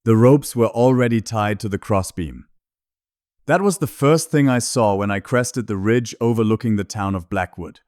The ropes were already tied to the crossbeam. That was the first thing I saw when I crested the ridge overlooking the town of Blackwood.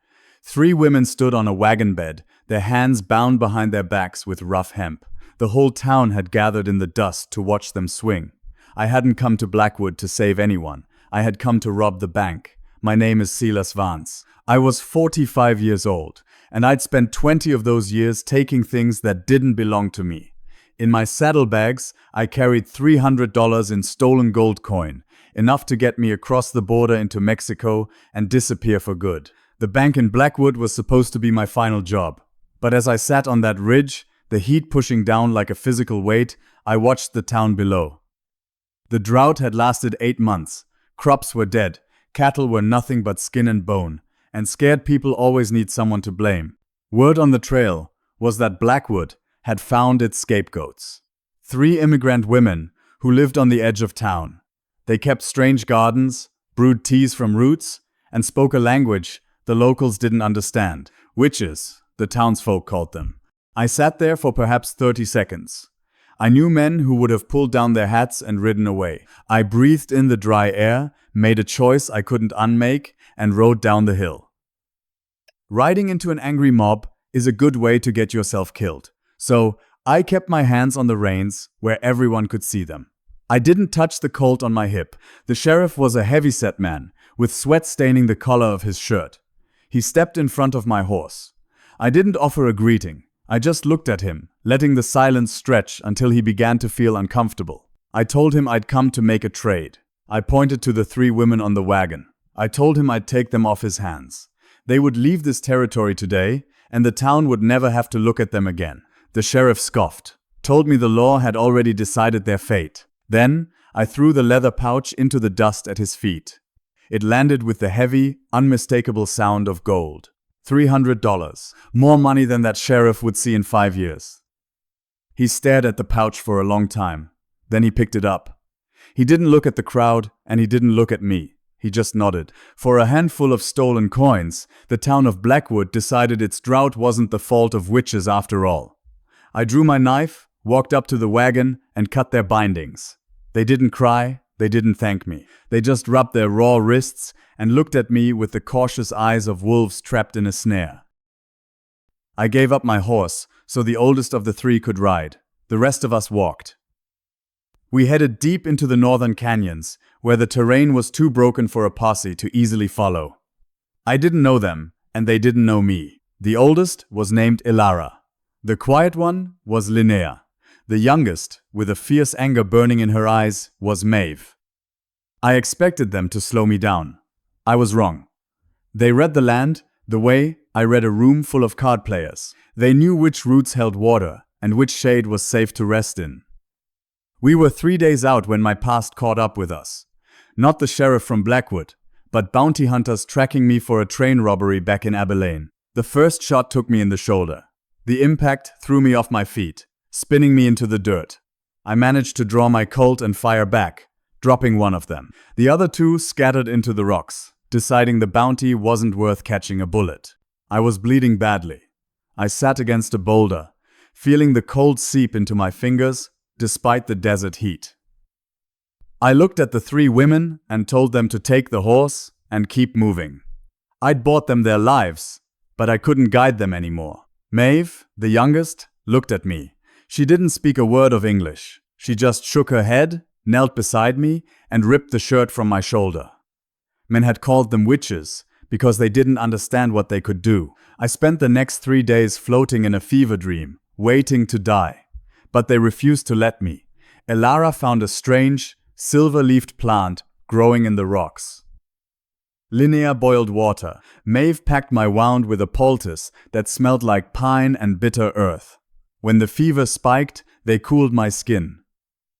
3 women stood on a wagon bed, their hands bound behind their backs with rough hemp. The whole town had gathered in the dust to watch them swing. I hadn't come to Blackwood to save anyone. I had come to rob the bank. My name is Silas Vance. I was 45 years old, and I'd spent 20 of those years taking things that didn't belong to me. In my saddlebags, I carried $300 in stolen gold coin, enough to get me across the border into Mexico and disappear for good. The bank in Blackwood was supposed to be my final job. But as I sat on that ridge, the heat pushing down like a physical weight, I watched the town below. The drought had lasted 8 months. Crops were dead, cattle were nothing but skin and bone, and scared people always need someone to blame. Word on the trail was that Blackwood had found its scapegoats. 3 immigrant women who lived on the edge of town. They kept strange gardens, brewed teas from roots, and spoke a language the locals didn't understand. Witches, the townsfolk called them. I sat there for perhaps 30 seconds. I knew men who would have pulled down their hats and ridden away. I breathed in the dry air, made a choice I couldn't unmake, and rode down the hill. Riding into an angry mob is a good way to get yourself killed. So I kept my hands on the reins where everyone could see them. I didn't touch the colt on my hip. The sheriff was a heavy-set man, with sweat staining the collar of his shirt. He stepped in front of my horse. I didn't offer a greeting. I just looked at him, letting the silence stretch until he began to feel uncomfortable. I told him I'd come to make a trade. I pointed to the 3 women on the wagon. I told him I'd take them off his hands. They would leave this territory today, and the town would never have to look at them again. The sheriff scoffed, told me the law had already decided their fate. Then, I threw the leather pouch into the dust at his feet. It landed with the heavy, unmistakable sound of gold. $300. More money than that sheriff would see in 5 years. He stared at the pouch for a long time. Then he picked it up. He didn't look at the crowd, and he didn't look at me. He just nodded. For a handful of stolen coins, the town of Blackwood decided its drought wasn't the fault of witches after all. I drew my knife, walked up to the wagon, and cut their bindings. They didn't cry, they didn't thank me. They just rubbed their raw wrists and looked at me with the cautious eyes of wolves trapped in a snare. I gave up my horse, so the oldest of the 3 could ride. The rest of us walked. We headed deep into the northern canyons, where the terrain was too broken for a posse to easily follow. I didn't know them, and they didn't know me. The oldest was named Ilara. The quiet one was Linnea. The youngest, with a fierce anger burning in her eyes, was Maeve. I expected them to slow me down. I was wrong. They read the land the way I read a room full of card players. They knew which roots held water and which shade was safe to rest in. We were 3 days out when my past caught up with us. Not the sheriff from Blackwood, but bounty hunters tracking me for a train robbery back in Abilene. The first shot took me in the shoulder. The impact threw me off my feet, spinning me into the dirt. I managed to draw my Colt and fire back, dropping one of them. The other 2 scattered into the rocks, deciding the bounty wasn't worth catching a bullet. I was bleeding badly. I sat against a boulder, feeling the cold seep into my fingers despite the desert heat. I looked at the 3 women and told them to take the horse and keep moving. I'd bought them their lives, but I couldn't guide them anymore. Maeve, the youngest, looked at me. She didn't speak a word of English. She just shook her head, knelt beside me, and ripped the shirt from my shoulder. Men had called them witches because they didn't understand what they could do. I spent the next 3 days floating in a fever dream, waiting to die. But they refused to let me. Ilara found a strange, silver-leafed plant growing in the rocks. Linnea boiled water. Maeve packed my wound with a poultice that smelled like pine and bitter earth. When the fever spiked, they cooled my skin.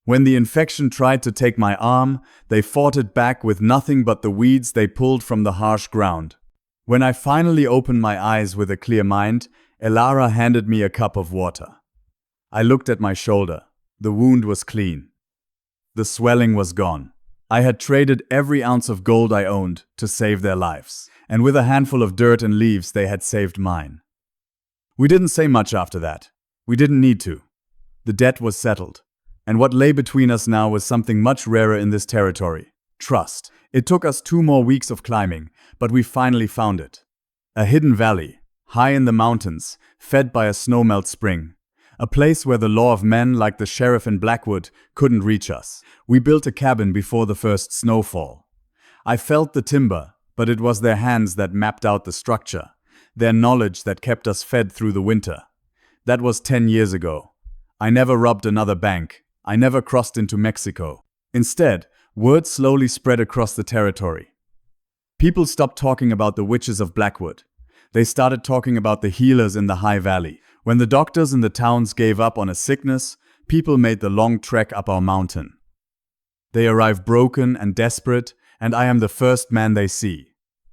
When the infection tried to take my arm, they fought it back with nothing but the weeds they pulled from the harsh ground. When I finally opened my eyes with a clear mind, Ilara handed me a cup of water. I looked at my shoulder. The wound was clean. The swelling was gone. I had traded every ounce of gold I owned to save their lives, and with a handful of dirt and leaves they had saved mine. We didn't say much after that. We didn't need to. The debt was settled. And what lay between us now was something much rarer in this territory: trust. It took us 2 more weeks of climbing, but we finally found it. A hidden valley, high in the mountains, fed by a snowmelt spring. A place where the law of men, like the sheriff in Blackwood, couldn't reach us. We built a cabin before the first snowfall. I felt the timber, but it was their hands that mapped out the structure, their knowledge that kept us fed through the winter. That was 10 years ago. I never robbed another bank. I never crossed into Mexico. Instead, word slowly spread across the territory. People stopped talking about the witches of Blackwood. They started talking about the healers in the High Valley. When the doctors in the towns gave up on a sickness, people made the long trek up our mountain. They arrive broken and desperate, and I am the first man they see.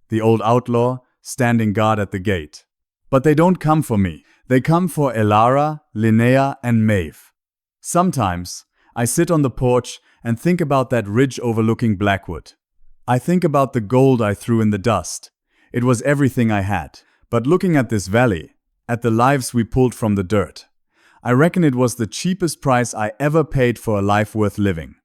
The old outlaw, standing guard at the gate. But they don't come for me. They come for Elara, Linnea, and Maeve. Sometimes, I sit on the porch and think about that ridge overlooking Blackwood. I think about the gold I threw in the dust. It was everything I had. But looking at this valley, at the lives we pulled from the dirt, I reckon it was the cheapest price I ever paid for a life worth living.